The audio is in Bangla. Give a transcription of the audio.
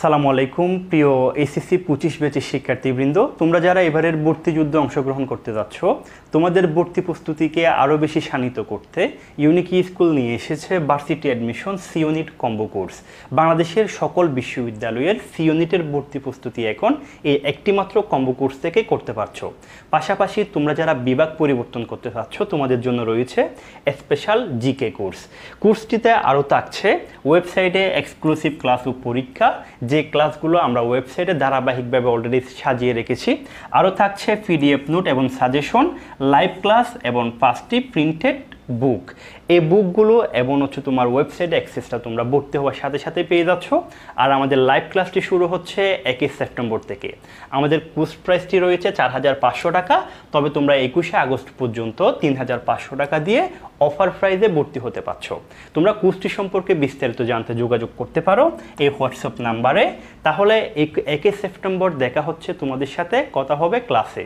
আসসালামু আলাইকুম প্রিয় এসএসসি 25 ব্যাচের শিক্ষার্থীবৃন্দ, তোমরা যারা এবারের ভর্তি যুদ্ধে অংশগ্রহণ করতে যাচ্ছ, তোমাদের ভর্তি প্রস্তুতিকে আরও বেশি শানিত করতে ইউনিক স্কুল নিয়ে এসেছে ভার্সিটি অ্যাডমিশন সিওনিট কম্বো কোর্স। বাংলাদেশের সকল বিশ্ববিদ্যালয়ের সিওনিটের ভর্তি প্রস্তুতি এখন এই একটিমাত্র কম্বো কোর্স থেকে করতে পারছো। পাশাপাশি তোমরা যারা বিভাগ পরিবর্তন করতে চাচ্ছ, তোমাদের জন্য রয়েছে স্পেশাল জিকে কোর্স। কোর্সটিতে আরও থাকছে ওয়েবসাইটে এক্সক্লুসিভ ক্লাস ও পরীক্ষা, যে ক্লাসগুলো আমরা ওয়েবসাইটে ধারাবাহিকভাবে অলরেডি সাজিয়ে রেখেছি। আরও থাকছে পিডিএফ নোট এবং সাজেশন, লাইভ ক্লাস এবং 5টি প্রিন্টেড বুক। এই বুকগুলো এবং তোমার ওয়েবসাইটে অ্যাক্সেসটা তোমরা ভর্তি হওয়ার সাথে সাথে পেয়ে যাচ্ছ। আর আমাদের লাইভ ক্লাসটি শুরু হচ্ছে 1 সেপ্টেম্বর থেকে। আমাদের কোর্স প্রাইসটি রয়েছে 4,500 টাকা, তবে তোমরা 21 আগস্ট পর্যন্ত 3,500 টাকা দিয়ে অফার প্রাইসে ভর্তি হতে পারছো। তোমরা কোর্সটি সম্পর্কে বিস্তারিত জানতে যোগাযোগ করতে পারো এই হোয়াটসঅ্যাপ নাম্বারে। তাহলে 1 সেপ্টেম্বর দেখা হচ্ছে তোমাদের সাথে, কথা হবে ক্লাসে।